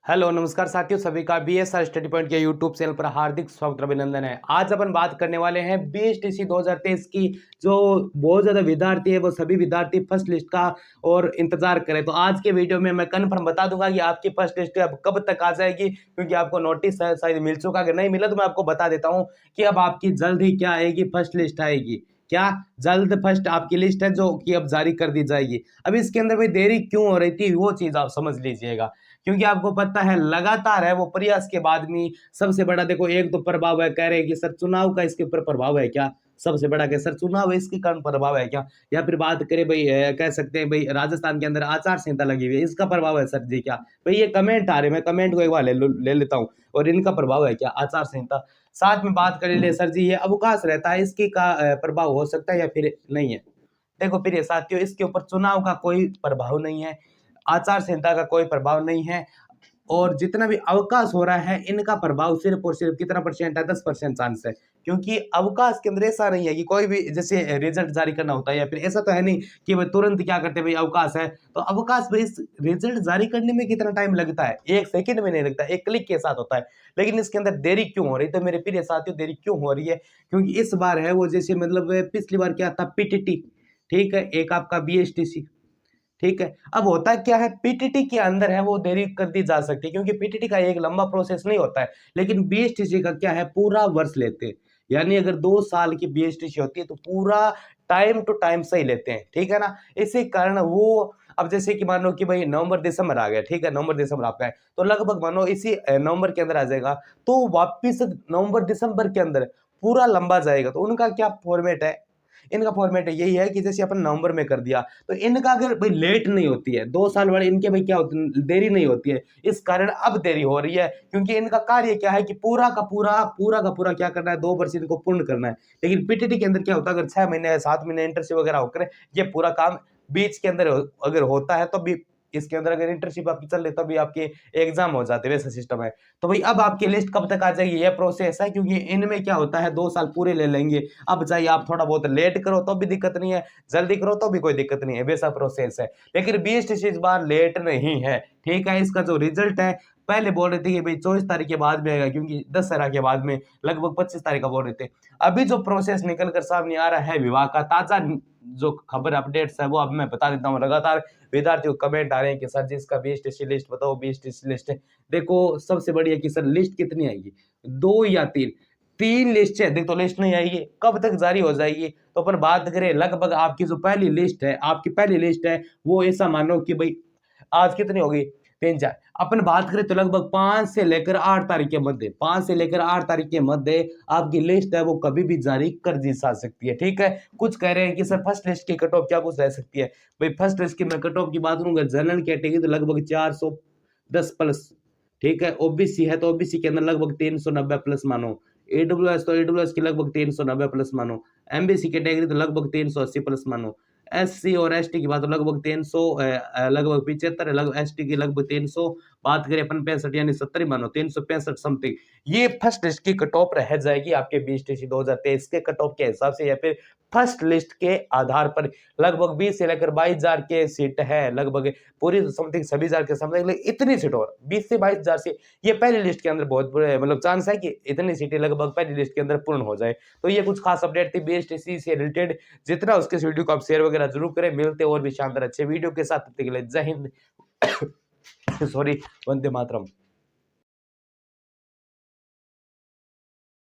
Hello नमस्कार साथियों, सभी का बीएसआर स्टडी पॉइंट के यूट्यूब चैनल पर हार्दिक स्वागत अभिनंदन है। आज अपन बात करने वाले हैं बीएसटीसी 2023 की। जो बहुत ज्यादा विद्यार्थी है वो सभी विद्यार्थी फर्स्ट लिस्ट का और इंतजार करें। तो आज के वीडियो में मैं कन्फर्म बता दूंगा कि आपकी फर्स्ट लिस्ट अब कब तक आ जाएगी, क्योंकि आपको नोटिस शायद मिल चुका, अगर नहीं मिला तो मैं आपको बता देता हूँ कि अब आपकी जल्द ही क्या आएगी, फर्स्ट लिस्ट आएगी। क्या जल्द फर्स्ट आपकी लिस्ट है जो कि अब जारी कर दी जाएगी। अब इसके अंदर भाई देरी क्यों हो रही थी वो चीज आप समझ लीजिएगा, क्योंकि आपको पता है लगातार है वो प्रयास के बाद में सबसे बड़ा देखो एक तो प्रभाव है। कह रहे हैं कि सर चुनाव का इसके ऊपर प्रभाव है क्या, सबसे बड़ा क्या सर चुनाव है इसके कारण प्रभाव है क्या, या फिर बात करें भाई कह सकते हैं भाई राजस्थान के अंदर आचार संहिता लगी हुई है इसका प्रभाव है सर जी क्या। भाई ये कमेंट आ रहे, मैं कमेंट को एक बार ले लेता हूँ। और इनका प्रभाव है क्या आचार संहिता। साथ में बात कर ले सर जी ये अवकाश रहता है इसकी का प्रभाव हो सकता है या फिर नहीं है। देखो प्रिय साथियों, इसके ऊपर चुनाव का कोई प्रभाव नहीं है, आचार संहिता का कोई प्रभाव नहीं है, और जितना भी अवकाश हो रहा है इनका प्रभाव सिर्फ और सिर्फ कितना परसेंट है, 10% चांस है। क्योंकि अवकाश के अंदर ऐसा नहीं है कि कोई भी जैसे रिजल्ट जारी करना होता है, या फिर ऐसा तो है नहीं कि वो तुरंत क्या करते हैं भाई अवकाश है तो अवकाश में इस रिजल्ट जारी करने में कितना टाइम लगता है, 1 सेकंड में नहीं लगता, एक क्लिक के साथ होता है। लेकिन इसके अंदर देरी क्यों हो रही, तो मेरे प्रिय साथियों देरी क्यों हो रही है, क्योंकि इस बार है वो जैसे मतलब पिछली बार क्या था पीटीटी, ठीक है, एक आपका बीएसटीसी, ठीक है। अब होता क्या है पीटीटी के अंदर है वो देरी कर दी जा सकती है, क्योंकि पीटीटी का एक लंबा प्रोसेस नहीं होता है, लेकिन बीएसटीसी का क्या है पूरा वर्ष लेते हैं। यानी अगर 2 साल की बीएसटीसी होती है तो पूरा टाइम टू टाइम सही लेते हैं, ठीक है ना। इसी कारण वो अब जैसे कि मान लो कि भाई नवंबर दिसंबर आ गया, ठीक है, नवंबर दिसंबर आपका है तो लगभग मानो इसी नवंबर के अंदर आ जाएगा, तो वापिस नवंबर दिसंबर के अंदर पूरा लंबा जाएगा। तो उनका क्या फॉर्मेट है, इनका फॉर्मेट यही है कि जैसे अपन नवंबर में कर दिया तो इनका अगर भाई लेट नहीं होती है 2 साल वाले इनके भाई क्या होती है देरी नहीं होती है, इस कारण अब देरी हो रही है। क्योंकि इनका कार्य क्या है कि पूरा क्या करना है, 2 वर्ष इनको पूर्ण करना है। लेकिन पीटीटी के अंदर क्या होता है अगर 6 महीने 7 महीने इंटर्नशिप वगैरह होकर ये पूरा काम बीच के अंदर अगर होता है तो भी इसके अंदर अगर इंटर्नशिप आपकी चल रही तभी आपके एग्जाम हो जाते हैं, वैसा सिस्टम है। तो भाई अब आपकी लिस्ट कब तक आ जाएगी ये प्रोसेस है, क्योंकि इनमें क्या होता है 2 साल पूरे ले लेंगे। अब चाहिए आप थोड़ा बहुत लेट करो तो भी दिक्कत नहीं है, जल्दी करो तो भी कोई दिक्कत नहीं है, वैसा प्रोसेस है। लेकिन बीएसटीसी इस बार लेट नहीं है, ठीक है। इसका जो रिजल्ट है पहले बोल रहे थे कि भाई 24 तारीख के बाद में आएगा, क्योंकि दशहरा के बाद में लगभग 25 तारीख का बोल रहे थे। अभी जो प्रोसेस निकल कर सामने आ रहा है विभाग का ताजा जो खबर अपडेट्स है वो अब मैं बता देता हूँ। लगातार विद्यार्थियों को कमेंट आ रहे हैं कि सर जी इसका बीएसटीसी लिस्ट बताओ, बीएसटीसी लिस्ट। देखो सबसे बढ़िया कि सर लिस्ट कितनी आएगी, 2 या 3, 3 लिस्ट है। देख तो लिस्ट नहीं आएगी, कब तक जारी हो जाएगी, तो अपन बात करें लगभग आपकी जो पहली लिस्ट है, आपकी पहली लिस्ट है वो ऐसा मानो कि भाई आज कितनी होगी 3 4, अपन बात करें तो लगभग 5 से लेकर 8 तारीख के मध्य, 5 से लेकर 8 तारीख के मध्य आपकी लिस्ट है वो कभी भी जारी कर दी जा सकती है, ठीक है। कुछ कह रहे हैं कि सर फर्स्ट लिस्ट की कट ऑफ क्या कुछ रह सकती है। भाई फर्स्ट लिस्ट की मैं कट ऑफ की बात करूंगा जनरल कैटेगरी तो लगभग 410 प्लस, ठीक है। ओबीसी है तो ओबीसी के अंदर लगभग 390 प्लस मानो, ईडब्ल्यूएस तो ईडब्ल्यूएस की लगभग 390 प्लस मानो, एमबीसी कैटेगरी तो लगभग 380 प्लस मानो, एससी और एसटी की बात तो लगभग 300 लगभग 75, लगभग एसटी की लगभग 300, बात करें अपन 65 यानी 70 मानो 365 समथिंग। ये फर्स्ट लिस्ट की कट ऑफ रह जाएगी आपके बीएसटीसी 2023 के कट ऑफ के हिसाब से, या फिर फर्स्ट लिस्ट के आधार पर। लगभग 20 से लेकर 22,000 के सीट है, लगभग पूरी समथिंग सभी हजार के समथिंग इतनी सीट और 20 से 22,000 से ये पहली लिस्ट के अंदर बहुत बड़े मतलब चांस है कि इतनी सीटें लगभग पहली लिस्ट के अंदर पूर्ण हो जाए। तो ये कुछ खास अपडेट थी बीएसटीसी से रिलेटेड। जितना उसके वीडियो को आप शेयर वगैरह जरूर करें। मिलते और भी शानदार अच्छे वीडियो के साथ, तब तक के लिए जय हिंद सॉरी, वंदे मातरम।